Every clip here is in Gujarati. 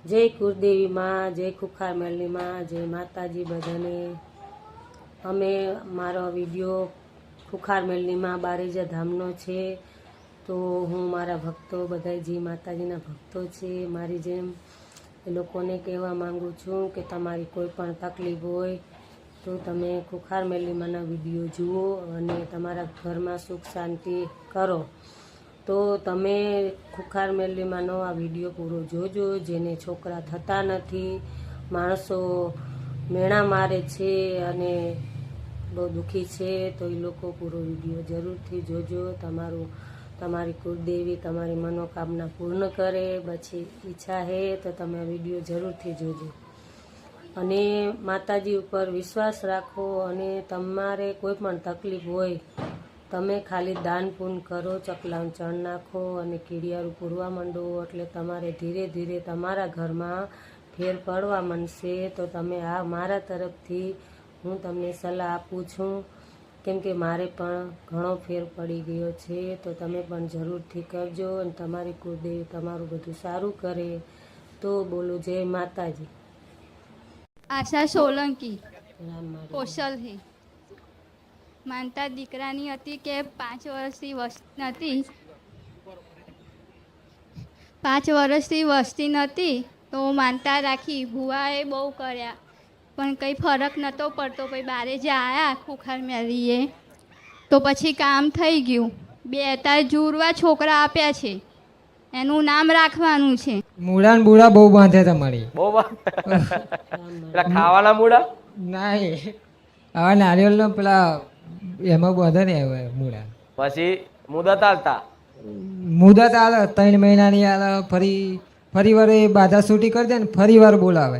જય કુળદેવી માં, જય ખુખાર મેલની માં, જય માતાજી બધાને। અમે મારો વિડીયો ખુખાર મેલની માં બારેજા ધામનો છે। તો હું મારા ભક્તો બધા જે માતાજીના ભક્તો છે મારી જેમ એ લોકોને કહેવા માંગુ છું કે તમારી કોઈ પણ તકલીફ હોય તો તમે ખુખાર મેલની માના વિડીયો જુઓ અને તમારા ઘરમાં સુખ શાંતિ કરો। તો તમે ખુખાર મેલની માનો આ વિડીયો પૂરો જોજો। જેને છોકરા થતા નથી, માણસો મેણા મારે છે અને બહુ દુઃખી છે તો એ લોકો પૂરો વિડીયો જરૂરથી જોજો। તમારી કુળદેવી તમારી મનોકામના પૂર્ણ કરે। પછી ઈચ્છા હે તો તમે આ વિડીયો જરૂરથી જોજો અને માતાજી ઉપર વિશ્વાસ રાખો। અને તમારે કોઈ પણ તકલીફ હોય તમે ખાલી દાન પૂન કરો, ચકલાનું ચણ નાખો અને કીડિયારું પૂરવા માંડો એટલે તમારે ધીરે ધીરે તમારા ઘરમાં ફેર પડવા માંડશે। તો તમે આ મારા તરફથી હું તમને સલાહ આપું છું, કેમ કે મારે પણ ઘણો ફેર પડી ગયો છે। તો તમે પણ જરૂરથી કરજો અને તમારી કુળદેવી તમારું બધું સારું કરે। તો બોલો જય માતાજી। આશા સોલંકી રામ મારી કોશલથી માનતા દીકરાની હતી કે 5 વર્ષથી વસ્તી નથી, 5 વર્ષથી વસ્તી નથી તો માનતા રાખી। ભુવાએ બહુ કર્યા પણ કંઈ ફરક નહોતો પડતો। પછી બારે જે આવ્યા ખુખાર મેલીએ તો પછી કામ થઈ ગયું। 2 અત્યારે જુરવા છોકરા આપ્યા છે, એનું નામ રાખવાનું છે। મૂળા ને બુડા બહુ બાંધે તમારી બહુ પેલા ખાવાના મૂડા ના હવે નારિયેળ નો પેલા એમાં બાંધે ને હવે મૂળા પછી મુદત આલતા મુદત આલે 3 મહિનાની આલે। ફરી વાર એ બાધા છૂટી કરી દે ને ફરી વાર બોલાવે,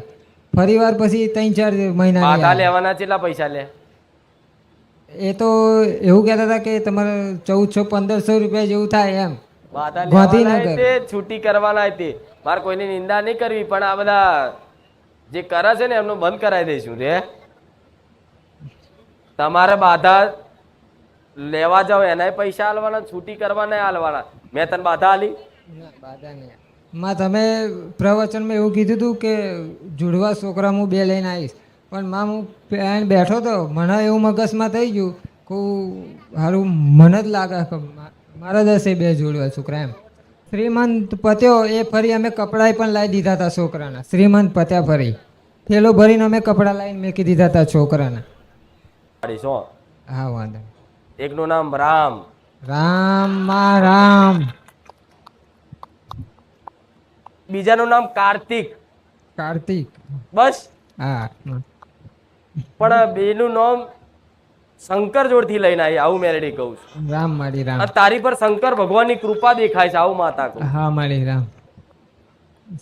ફરી વાર પછી 3-4 મહિના બાધા લેવાના કેટલા પૈસા લે? એ તો એવું કહેતા હતા કે તમારે 1400-1500 રૂપિયા જેવું થાય એમ। બાધા ગાંધીનગર લેવાના તે છૂટી કરવાના તે મારે કોઈની નિંદા નહીં કરવી, પણ આ બધા જે કરે છે ને એમનું બંધ કરાવી દઈશું રે। તમારે બાધા લેવા જાવ એના પૈસા આલવાના, છૂટી કરવાના આલવાના। મેં તને બાધા આલી? બાધા નહીં માં તમે પ્રવચનમાં એવું કીધું હતું કે જુડવા છોકરા હું 2 લઈને આવીશ, પણ માં હું બેઠો તો મને એવું મગજમાં થઈ ગયું કે સારું મને જ લાગે કે મારા 2 જોડવા છોકરા એમ। શ્રીમંત પત્યો એ ફરી અમે કપડાં પણ લાવી દીધા હતા છોકરાના। શ્રીમંત પત્યા ફરી થેલો ભરીને અમે કપડાં લાવીને મેકી દીધા હતા છોકરાના। હા વાંધો એકનું નામ રામ, રામ બીજાનું નામ કાર્તિક। બસ હા પણ બેનું નામ શંકર જોડથી લઈને આવી, આવું મેલેડી કહું છું। રામ મારી રામ અને તારી પર શંકર ભગવાનની કૃપા દેખાય છે, આવું માતા કહું। હા મારી રામ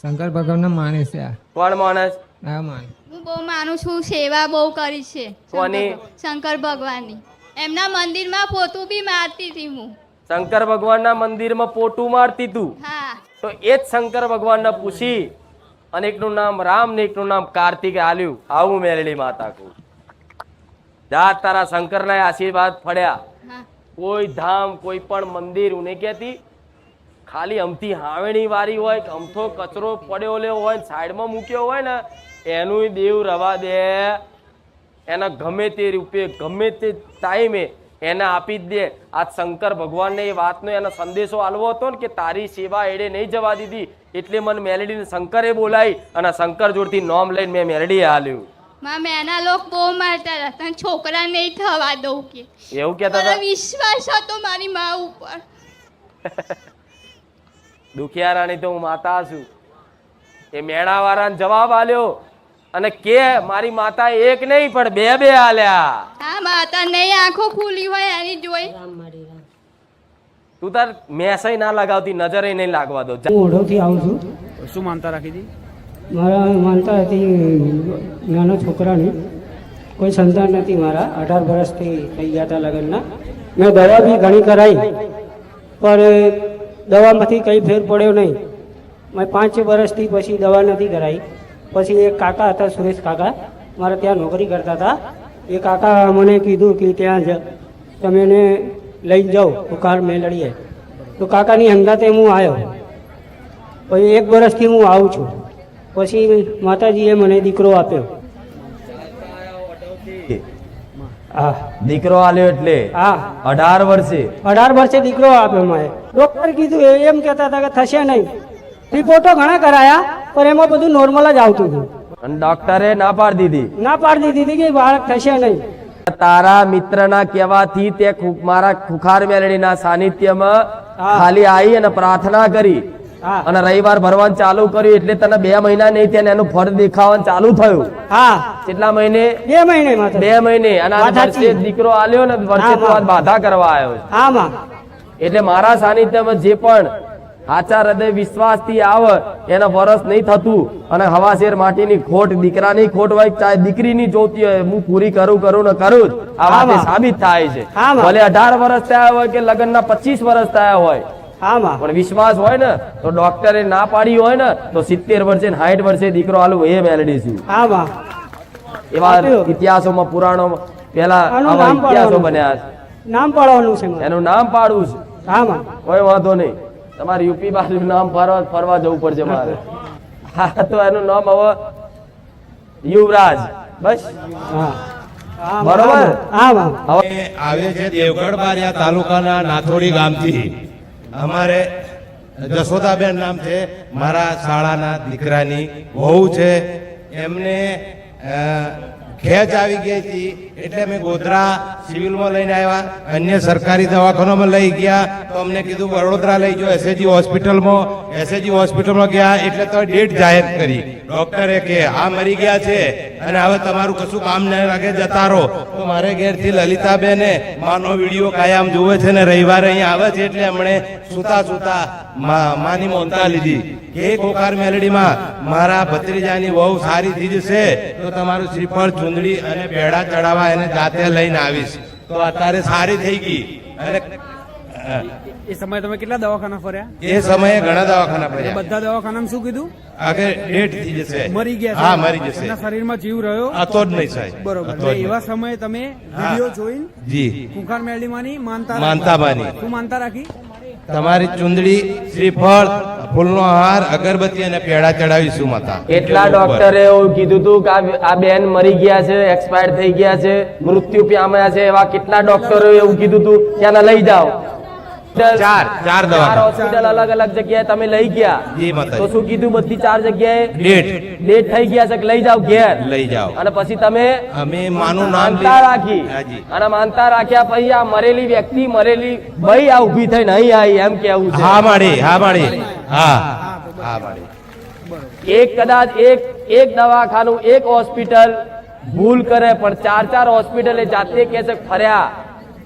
શંકર ભગવાન માણસ છે। કોણ માણસ? હા માન હું બહુ માનું છું, સેવા બહુ કરી છે કોની? શંકર ભગવાનની। એમના મંદિરમાં પોતું બી મારતી હતી હું। શંકર ભગવાનના મંદિરમાં પોટું મારતી તું? હા તો એ જ શંકર ભગવાનને પૂછી અને એકનું નામ રામ ને એકનું નામ કાર્તિક આલ્યું, આવું મેલેડી માતા કહું। જા તારા શંકરના આશીર્વાદ ફળ્યા। હા કોઈ ધામ કોઈ પણ મંદિર ઉને કહેતી ખાલી અમથી હાવેણી વારી હોય, અમથો કચરો પડ્યો લેવો હોય, સાઈડમાં મૂક્યો હોય ને એનું દેવ રવા દે, એના ગમે તે રૂપે ગમે તે ટાઈમે એને આપી જ દે। આ શંકર ભગવાનને એ વાતનો એનો સંદેશો આલવો હતો ને કે તારી સેવા એડે નહીં જવા દીધી, એટલે મને મેલેડીને શંકરે બોલાવી અને શંકર જોડથી નોમ લઈને મેં મેલેડીએ આલ્યું। માં મેના લોક બહુ મારતા હતા તને છોકરા નહીં થવા દઉં કે એવું કહેતા મને હતા? વિશ્વાસ હતો મારી માં ઉપર। દુખિયારાની તો હું માતા છું। એ મેણાવાળાને જવાબ આલ્યો અને કે મારી માતા એક નહીં પણ 2 આલ્યા। હા માતા નહીં આંખો ખુલી હોય એની જોઈ। રામ મારી રામ। તું તાર મેસય ના લગાવતી, નજરે નહીં લાગવા દો। હું ઓઢવથી આવું છું। શું માનતા રાખી હતી? મારા માનતા હતી નાના છોકરાની, કોઈ સંતાન નથી મારા। 18 વર્ષથી થઈ ગયા હતા લગ્નના। મેં દવા બી ઘણી કરાવી પણ દવામાંથી કંઈ ફેર પડ્યો નહીં। મેં 5 વર્ષથી પછી દવા નથી કરાવી। પછી એક કાકા હતા, સુરેશ કાકા, મારા ત્યાં નોકરી કરતા હતા। એ કાકા મને કીધું કે ત્યાં તમે એને લઈ જાઓ ખુખાર મેલડીએ। તો કાકાની હંગાતે હું આવ્યો। પછી 1 વર્ષથી હું આવું છું। પછી માતાજીએ મને દીકરો આપ્યો. હા દીકરો આલ્યો એટલે હા 18 વર્ષે 18 વર્ષે દીકરો આપ્યો મને. ડૉક્ટર કીધું એમ કહેતા હતા કે થશે નહીં. રિપોર્ટો ઘણા કરાયા પણ એમાં બધું નોર્મલ જ આવતું હતું. અને ડોક્ટરે ના પાડી દીધી. ના પાડી દીધી કે બાળક થશે નહીં. તારા મિત્રના કહેવાથી તે મારા ખુખાર મેલડીના સાનિધ્યમાં હા. ખાલી આવી અને પ્રાર્થના કરી હા અને રવિવાર ભરવાનું ચાલુ કર્યું એટલે તને 2 મહિના નહીં થયા ને એનું ફળ દેખાવાનું ચાલુ થયું. હા કેટલા મહિને? 2 મહિને માતા. 2 મહિને. અને આ વાત સાચી. વર્ષે દીકરો આલ્યો ને વર્ષે તું આ બાધા કરવા આવ્યો છે. હા માં એટલે મારા સાનિધ્યમાં જે પણ સાચા હૃદય વિશ્વાસથી આવે એને વરસ નહીં થતું અને હવાશેર માટીની ખોટ દીકરાની ખોટ હોય ચાહે દીકરીની જોતી હોય હું પૂરી કરું ને કરું જ આ વાતે હા, સાબિત થાય છે. હા, ભલે 18 વર્ષ થયા હોય કે લગ્નના 25 વર્ષ થયા હોય હા માં પણ વિશ્વાસ હોય ને તો ડોક્ટરે ના પાડી હોય ને તો 70 વર્ષે ને 60 વર્ષે દીકરો આલું એ મેલડી છું. હા માં એવા આપ્યો. ઇતિહાસોમાં પુરાણોમાં પેલા આનું આવા નામ ઇતિહાસો પાડવાનું. બન્યા છે. નામ પાડવાનું છે મારે. એનું નામ પાડવું છે. હા માં કોઈ વાંધો નહીં. તમારે યુપી બાજુ નામ ફરવા જવું પડશે મારે. હા તો એનું નામ હવે યુવરાજ. બસ હા હા બરોબર. હા માં હવે આવે છે દેવગઢ બારિયા તાલુકાના નાથોડી ગામથી. અમારે જશોદાબેન નામ છે, મારા શાળાના દીકરાની વહુ છે. એમને ખેંચ આવી ગઈ હતી એટલે અમે ગોધરા સિવિલમાં લઈને આવ્યા. અન્ય સરકારી દવાખાનામાં લઈ ગયા તો અમને કીધું વડોદરા લઈ જાઓ એસએજી હોસ્પિટલમાં. એસએજી હોસ્પિટલમાં ગયા એટલે તો ડેટ જાહેર કરી. ડોક્ટરે કે આ મરી ગયા છે અને હવે તમારું કશું કામ ન લાગે, જતા રહો. તો મારે ઘેરથી લલિતાબેને માનો વિડીયો કાયમ જોવે છે ને રવિવારે અહીંયા આવે છે એટલે એમણે સુતા માની મોનતા લીધી કે કોકાર મેલડીમાં મારા ભત્રીજાની બહુ સારી ચીજ છે તો તમારું શ્રીફળ ચૂંદડી અને પેડા ચડાવવા એને જાતે લઈને આવીશ. તો અત્યારે સારી થઈ ગઈ. અને એ સમયે તમે કેટલા દવાખાના ફર્યા? એ સમયે ઘણા દવાખાના પડ્યા. બધા દવાખાનામાં શું કીધું? આગળ ડેટ થઈ જશે. મરી ગયા છે? હા, મરી જશે. એમના શરીરમાં જીવ રહ્યો હતો જ નહીં સાહેબ. બરોબર. હતો જ એટલે એવા નહીં. સમયે તમે વિડીયો જોઈને જી કુંખાર મેલડીમાંની માનતા માનતા માની. શું માનતા રાખી? તમારી ચુંદડી, શ્રીફળ, ફૂલનો હાર, અગરબત્તી અને પેડા ચડાવીશું માતા. કેટલા ડોક્ટરે એવું કીધું હતું કે આ બેન મરી ગયા છે, એક્સપાયર થઈ ગયા છે, મૃત્યુ પામ્યા છે. એવા કેટલા ડોક્ટરો એવું કીધું હતું કે આને લઈ જાઓ. ચાર દવાખાના. હોસ્પિટલ અલગ અલગ જગ્યાએ તમે લઈ ગયા જી માતાજી. તો શું કીધું? બધી 4 જગ્યાએ ડેટ થઈ ગયા છે કે લઈ જાઓ ઘેર. લઈ જાઓ. અને પછી તમે અમે માનું નામ માનતા રાખી હાજી. અને માનતા રાખ્યા પછી આ મરેલી વ્યક્તિ મરેલી ભાઈ આ ઊભી થઈ નહીં આવી એમ કેવું છે. હા માડી, હા માડી, હા હા માડી. એક કદાચ એક દવાખાનું એક હોસ્પિટલ ભૂલ કરે પણ 4 હોસ્પિટલે જાતે કે છે ફર્યા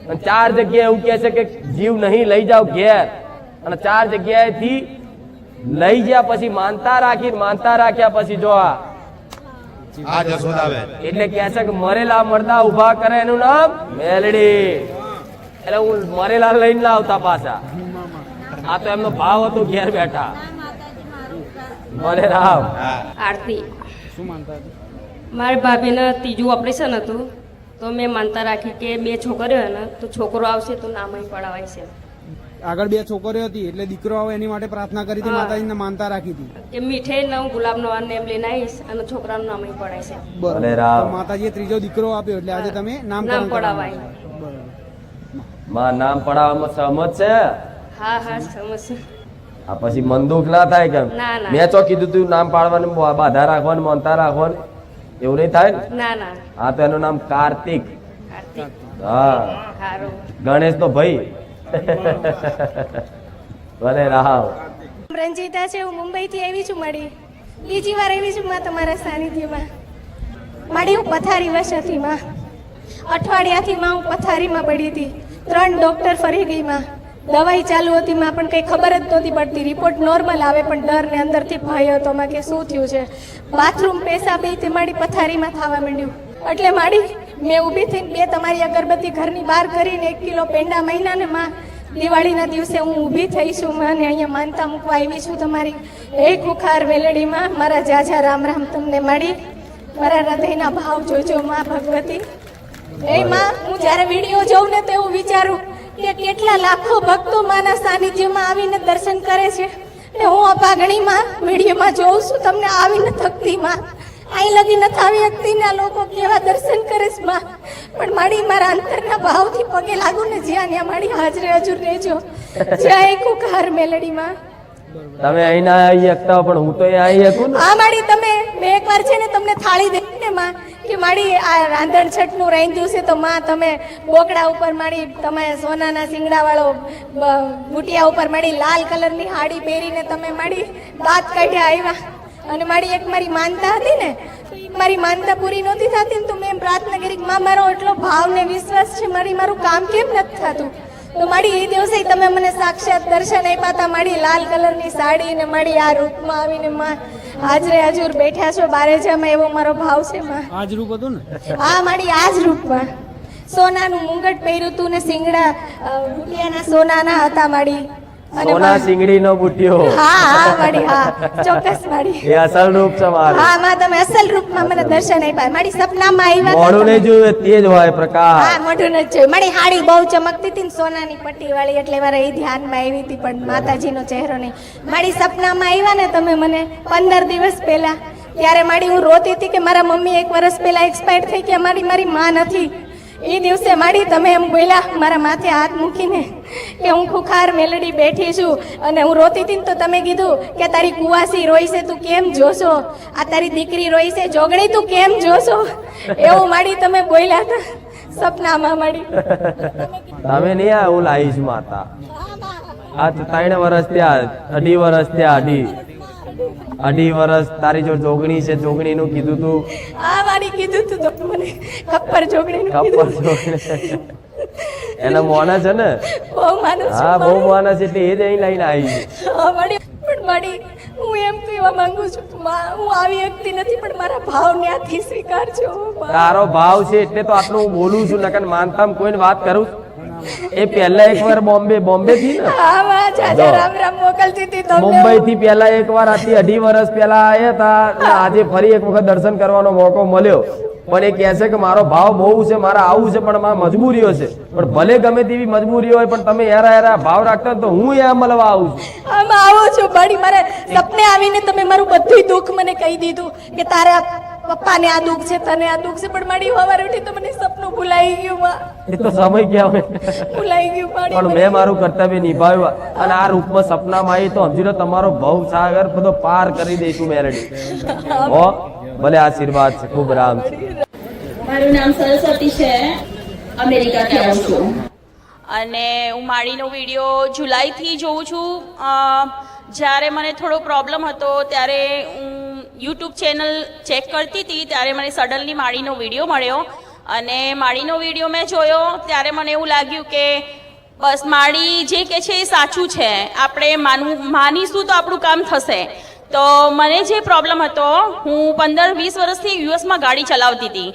અને 4 જગ્યાએ એવું કે છે કે જીવ નહીં લઈ જાઓ ઘેર અને 4 જગ્યાએથી લઈ ગયા પછી માનતા રાખ્યા પછી જો આ આ જશોદાબેન. એટલે કે છે કે મરેલા મરદા ઉભા કરે એનું નામ મેલડી. એટલે હું મરેલા લઈને ના આવતા પાછા. આ તો એમનો ભાવ હતો ઘેર બેઠા. મને રામ. આરતી શું માનતા હતી? મારી ભાભીને 3જું ઓપરેશન હતું તો મેં માનતા રાખી કે 2 છોકરીઓ ને તો છોકરો આવશે તો નામ અહીં પડાવાય છે. આગળ 2 છોકરીઓ હતી એટલે દીકરો આવે એની માટે પ્રાર્થના કરી હતી, હા. માતાજીને માનતા રાખી હતી. કે મીઠે ને હું ગુલાબનો એમ લઈને આવીશ અને છોકરાનું નામ અહીં પડાય છે. બરોબર. ભલે રામ. તો માતાજીએ 3જો દીકરો આપ્યો એટલે આજે તમે નામ નામકરણ પડાવાય. કરાવ્યું. બરોબર. માં નામ પડાવવામાં સહમત છે? હા હા સમજ. આ પછી મન દુઃખ ના થાય કેમ? ના, ના. મેં ચો કીધું તું નામ પાડવાનું બાધા રાખવાનું માનતા રાખવાનું એવું નહીં થાય ને? ના ના હા તો એનું નામ કાર્તિક. કાર્તિક હા સારું. ગણેશ તો ભાઈ. ભલે રામ. રંજીતા છે, હું મુંબઈથી આવી છું. મળી બીજી વાર આવી છું માં તમારા સાનિધ્યમાં. માડી હું પથારી વશ હતી માં. અઠવાડિયાથી માં હું પથારીમાં પડી હતી. 3 ડોક્ટર ફરી ગઈ માં. દવાઈ ચાલુ હતી માં પણ કંઈ ખબર જ નહોતી પડતી. રિપોર્ટ નોર્મલ આવે પણ ડર ને અંદરથી ભય હતો માં કે શું થયું છે. બાથરૂમ પેશાબ તે મારી પથારીમાં થવા માંડ્યું. એટલે માડી મેં ઊભી થઈને 2 તમારી અગરબત્તી ઘરની બહાર કરીને 1 કિલો પેંડા મહિનાને માં દિવાળીના દિવસે હું ઊભી થઈ છું માં ને અહીંયા માનતા મૂકવા આવી છું તમારી. એ કુખાર વેલડીમાં મારા જાજા રામ રામ તમને માડી. મારા હૃદયના ભાવ જોજો માં ભગવતી. એ માં હું જ્યારે વિડીયો જોઉં ને તો એવું વિચારું કે કેટલા લાખો ભક્તો માના સાનિધ્યમાં આવીને દર્શન કરે છે ને હું અભાગણીમાં વિડીયોમાં જોઉં છું તમને આવી ન થકતી માં, અહીં લગી નથી આવી શકતી ને આ લોકો કેવા દર્શન કરે છે માં. પણ મારી મારા અંતરના ભાવથી પગે લાગુ ને જ્યાં ત્યાં મારી હાજરે હજુર રહેજો. જય કુખાર મેલડીમાં. તમે અહીં ના આવી શકતા પણ હું તો અહીં આવી શકું ને. હા માડી તમે મેં એકવાર છે ને તમને થાળી દઈ ને માં કે માડી આ રાંધણ છઠનું રાંધ્યું છે તો માં તમે બોકડા ઉપર માડી તમે સોનાના સિંગડા વાળો બુટિયા ઉપર માડી લાલ કલરની હાડી પહેરીને તમે માડી દાંત કાઢ્યા આવ્યા. અને મારી એક મારી માનતા હતી ને, મારી માનતા પૂરી નહોતી થતી ને તો મેં પ્રાર્થના કરી માં મારો એટલો ભાવ ને વિશ્વાસ છે મારી મારું કામ કેમ નથી થતું. તો મારી એ દિવસે તમે મને સાક્ષાત દર્શન આપ્યા હતા. મારી લાલ કલરની સાડી ને મારી આ રૂપમાં આવીને માં હાજરે હજુર બેઠા છો બારેજામાં, એવો મારો ભાવ છે માં. આ જ રૂપ હતું ને? હા મારી આ જ રૂપમાં સોનાનું મુંગટ પહેર્યું હતું ને સિંગડા બુટિયાના સોનાના હતા મારી. સોના સિંગડીનો બુટ્ટીઓ. હા હા માડી, હા ચોક્કસ માડી. એ અસલ રૂપ છે મારું. હા માં તમે અસલ રૂપમાં મને દર્શન આપ્યા. મારી સપનામાં આવ્યા. મોઢું ને જોયું તે જ હોય પ્રકાશ. હા મોઢું ન જોયું. મારી હાડી બહુ ચમકતી હતી ને સોનાની પટ્ટી વાળી, એટલે મારે એ ધ્યાનમાં આવી હતી પણ માતાજીનો ચહેરો નહીં. મારી સપનામાં આવ્યા ને તમે મને 15 દિવસ પહેલા, ત્યારે મારી હું રોતી હતી કે મારા મમ્મી 1 વર્ષ પહેલા એક્સપાયર થઈ ગયા, મારી માં નથી. એ દિવસે માડી તમે એમ બોલ્યા મારા માથે હાથ મૂકીને કે હું ખુખાર મેલડી બેઠી છું. અને હું રોતી હતી ને તો તમે કીધું કે તારી કુવાસી રોઈ છે તું કેમ જોશો, આ તારી દીકરી રોઈ છે જોગણી તું કેમ જોશો, એવું માડી તમે બોલ્યા હતા સપનામાં માડી. તમે નહીં આ હું લાવીશ માતા. આ 3 વર્ષ ત્યાં 2.5 વર્ષ ત્યાં 2.5 વર્ષ તારી જો જોગણી છે, જોગણી નું કીધું તું. આ મારી કીધું તું તો મને ખપ્પર જોગણી કપ્પર જોગણી એના મોના છે ને? બહુ માનું છું. હા બહુ મોના છે એટલે એ જ અહીં લઈને આવી. હા માડી, પણ માડી હું એમ કહેવા માંગુ છું માં હું આવી શકતી નથી પણ મારા ભાવ ન્યાથી સ્વીકારજો. તારો ભાવ છે એટલે તો આટલું હું બોલું છું, નકર માનતામ કોઈને વાત કરું. એ પહેલા એકવાર બોમ્બે થી ને હા માં જાજા રામ રામ મોકલતી હતી તમને. મુંબઈ થી પહેલા એકવાર આથી 2.5 વર્ષ પહેલા આવ્યા હતા અને આજે ફરી એક વખત દર્શન કરવાનો મોકો મળ્યો. પણ એ કહે છે કે મારો ભાવ બહુ છે, મારે આવું છે પણ મારા મજબૂરીઓ છે. પણ ભલે ગમે તેવી મજબૂરી હોય પણ તમે યારા ભાવ રાખતા તો હું અહીંયા મળવા આવું છું. આમાં આવો છો બાડી. મારે સપને આવીને તમે મારું બધું દુઃખ મને કહી દીધું કે તારા પપ્પાને આ દુઃખ છે, તને આ દુઃખ છે, પણ મારી સવારે ઉઠી તો મને સપનું ભૂલાઈ ગયું માં. એ તો સમય ગયા હોય ભૂલાઈ ગયું મારી. પણ મેં મારું કર્તવ્ય નિભાવ્યું અને આ રૂપમાં સપનામાં આવી તો સમજી લો તમારો ભવ સાગર બધો પાર કરી દઈશું મેરડી. હો ભલે આશીર્વાદ છે. ખૂબ રામ છે. મારું નામ સરસ્વતી છે, અમેરિકાથી આવું છું. અને હું માળીનો વિડીયો જુલાઈથી જોઉં છું. જ્યારે મને થોડો પ્રોબ્લેમ હતો ત્યારે હું યુટ્યુબ ચેનલ ચેક કરતી હતી, ત્યારે મને સડનલી માળીનો વિડીયો મળ્યો. અને માળીનો વિડીયો મેં જોયો ત્યારે મને એવું લાગ્યું કે બસ માળી જે કે છે એ સાચું છે, આપણે માનીશું તો આપણું કામ થશે. તો મને જે પ્રોબ્લેમ હતો, હું 15-20 વર્ષથી યુએસમાં ગાડી ચલાવતી હતી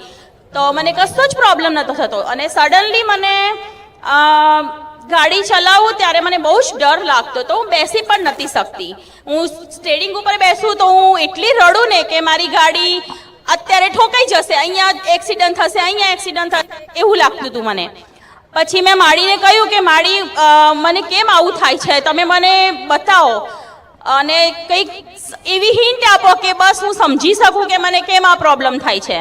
તો મને કશો જ પ્રોબ્લેમ નહોતો થતો. અને સડનલી મને ગાડી ચલાવું ત્યારે મને બહુ જ ડર લાગતો હતો. હું બેસી પણ નથી શકતી. હું સ્ટેરિંગ ઉપર બેસું તો હું એટલી રડું ને કે મારી ગાડી અત્યારે ઠોકાઈ જશે, અહીંયા એક્સિડન્ટ થશે, અહીંયા એક્સિડન્ટ થશે, એવું લાગતું હતું મને. પછી મેં માળીને કહ્યું કે માળી મને કેમ આવું થાય છે, તમે મને બતાવો અને કંઈક એવી હિન્ટ આપો કે બસ હું સમજી શકું કે મને કેમ આ પ્રોબ્લેમ થાય છે.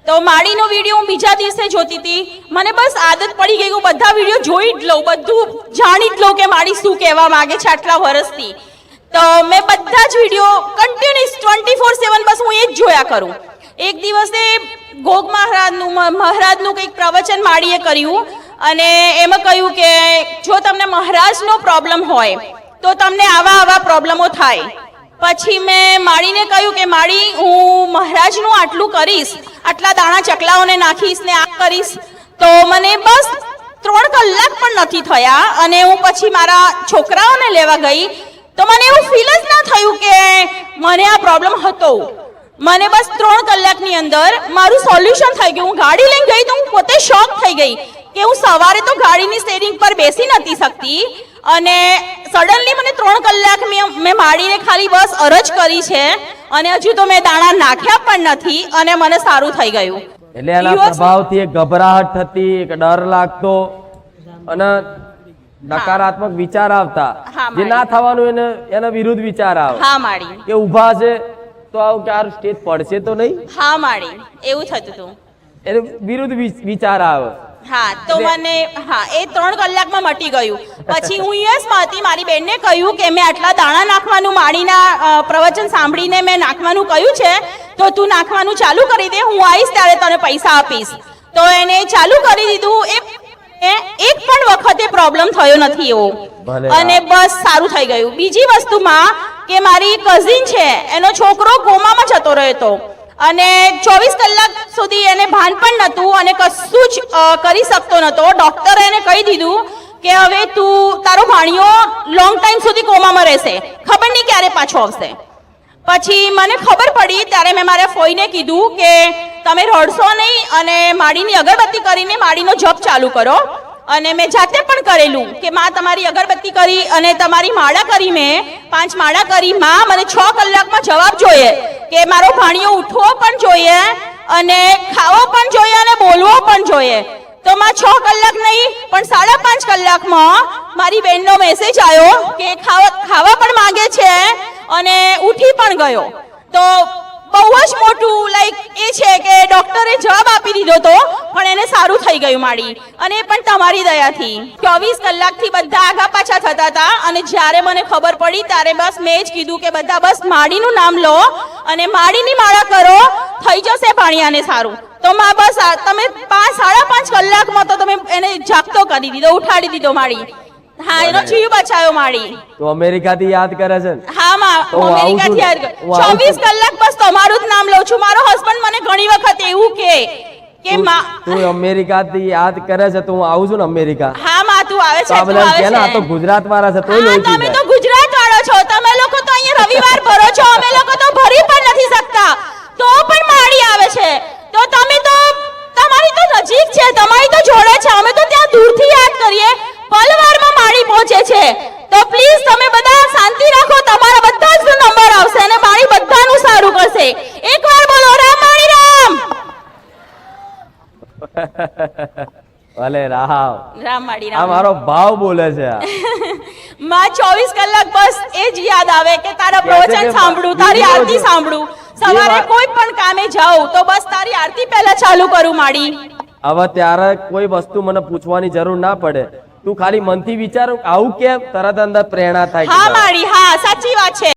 તો માળીનો વિડીયો હું બીજા દિવસે જોતી હતી. મને બસ આદત પડી ગઈ, હું બધા વિડીયો જોઈ જ લઉં, બધું જાણી જ લઉં કે માળી શું કહેવા માંગે છે આટલા વર્ષથી. તો મેં બધા જ વિડીયો કન્ટિન્યુઅસ 24/7 બસ હું એ જ જોયા કરું. એક દિવસે ગોગ મહારાજનું કંઈક પ્રવચન માળીએ કર્યું અને એમાં કહ્યું કે જો તમને મહારાજનો પ્રોબ્લેમ હોય તો તમને આવા પ્રોબ્લેમો થાય. પછી મેં માળીને કહ્યું કે માળી હું મહારાજનું આટલું કરીશ, આટલા દાણા ચકલાઓને નાખીશ ને આ કરીશ, તો મને બસ 3 કલાક પણ નથી થયા. અને હું પછી મારા છોકરાઓને લેવા ગઈ તો મને એવું ફીલ જ ના થયું કે મને આ પ્રોબ્લેમ હતો. મને બસ 3 કલાકની અંદર મારું સોલ્યુશન થઈ ગયું. હું ગાડી લઈને ગઈ તો હું પોતે શોક થઈ ગઈ કે હું સવારે તો ગાડીની સ્ટેરિંગ પર બેસી નથી શકતી અને સડનલી મને 3 કલાક મેં માળીને ખાલી બસ અરજ કરી છે અને હજુ તો મેં દાણા નાખ્યા પણ નથી અને મને સારું થઈ ગયું. એટલે એના પ્રભાવથી એક ગભરાહટ થતી, એક ડર લાગતો અને નકારાત્મક વિચાર આવતા, હા, જે ના થવાનું એના વિરુદ્ધ વિચાર આવે હા માડી, કે ઊભા છે તો આવું કે આ સ્ટેજ પડશે તો નહીં, હા માડી, એવું થતું હતું. એને વિરુદ્ધ વિચાર આવે. હા તો મને હા એ 3 કલાકમાં મટી ગયું. પછી હું યુએસમાં હતી, મારી બેનને કહ્યું કે મેં આટલા દાણા નાખવાનું માડીના પ્રવચન સાંભળીને મેં નાખવાનું કહ્યું છે, તો તું નાખવાનું ચાલુ કરી દે, હું આવીશ ત્યારે તને પૈસા આપીશ. તો એને ચાલુ કરી દીધું. એક પણ વખતે પ્રોબ્લેમ થયો નથી એવો, અને બસ સારું થઈ ગયું. બીજી વસ્તુમાં કે મારી કઝિન છે, એનો છોકરો કોમામાં જતો રહ્યો હતો અને 24 કલાક સુધી એને ભાન પણ નહોતું અને કશું જ કરી શકતો નહોતો. ડોક્ટરે એને કહી દીધું કે હવે તું તારો ભાણિયો લોંગ ટાઈમ સુધી કોમામાં રહેશે, ખબર નહીં ક્યારે પાછો આવશે. પછી મને ખબર પડી ત્યારે મેં મારા ફોઈને કીધું કે તમે રડશો નહીં અને માડીની અગરબત્તી કરીને માડીનો જપ ચાલુ કરો. અને મેં જાતે પણ કરેલું કે માં તમારી અગરબત્તી કરી અને તમારી માળા કરી, મેં 5 માળા કરી. માં મને 6 કલાકમાં જવાબ જોઈએ કે મારો ભાણિયો ઉઠવો પણ જોઈએ અને ખાવો પણ જોઈએ અને બોલવો પણ જોઈએ. તો માં 6 કલાક નહીં પણ 5.5 કલાકમાં મારી બેનનો મેસેજ આવ્યો કે ખાવા પણ માંગે છે અને ઉઠી પણ ગયો. તો બહુ જ મોટું એ છે કે ડોક્ટરે જવાબ આપી દીધો તો પણ એને સારું થઈ ગયું માડી, અને એ પણ તમારી દયાથી. 24 કલાકથી બધા આગા પાછા થતા હતા અને જ્યારે મને ખબર પડી ત્યારે બસ મેં જ કીધું કે બધા બસ માડીનું નામ લો અને માડીની માળા કરો, થઈ જશે ભાણિયાને સારું. તો માં બસ તમે 5-5.5 કલાકમાં તો તમે એને જાગતો કરી દીધો, ઉઠાડી દીધો માડી. હા, એનો જીવ બચાવ્યો માડી. તો અમેરિકાથી યાદ કરે છે. હા માં, અમેરિકાથી યાદ કરે. 24 કલાક બસ તમારું જ નામ લઉં છું. મારો હસબન્ડ મને ઘણી વખત એવું કે માં તું અમેરિકાથી યાદ કરે છે તો હું આવું છું ને અમેરિકા. હા માં, તું આવે છે, તું આવે છે. આ તો ગુજરાત વાળા છે તોય હા, તમે તો ગુજરાત વાળો છો. તમે લોકો તો અહીંયા રવિવાર ભરો છો, અમે લોકો તો ભરી પણ નથી શકતા, તો પણ માડી આવે છે. તો તમે તો તમારી તો નજીક છે, તમારી તો જોડે છે, અમે તો ત્યાં દૂરથી યાદ કરીએ, પલવારમાં માડી પહોંચે છે. તો પ્લીઝ તમે બધા શાંતિ રાખો, તમારા બધા જ નંબર આવશે અને માડી બધાનું સારું કરશે. એકવાર બોલો રામ માડી રામ. ભલે રામ રામ માડી આ રામ. મારો ભાવ બોલે છે. માં 24 કલાક બસ એ જ યાદ આવે કે તારા પ્રવચન સાંભળું, તારી આરતી સાંભળું. સવારે કોઈ પણ કામે જાઉં તો બસ તારી આરતી પહેલા ચાલુ કરું માડી. હવે ત્યારે કોઈ વસ્તુ મને પૂછવાની જરૂર ના પડે, તું ખાલી મનથી વિચાર આવું કેમ, તરત અંદર પ્રેરણા થાય. હા માડી, હા સાચી વાત છે.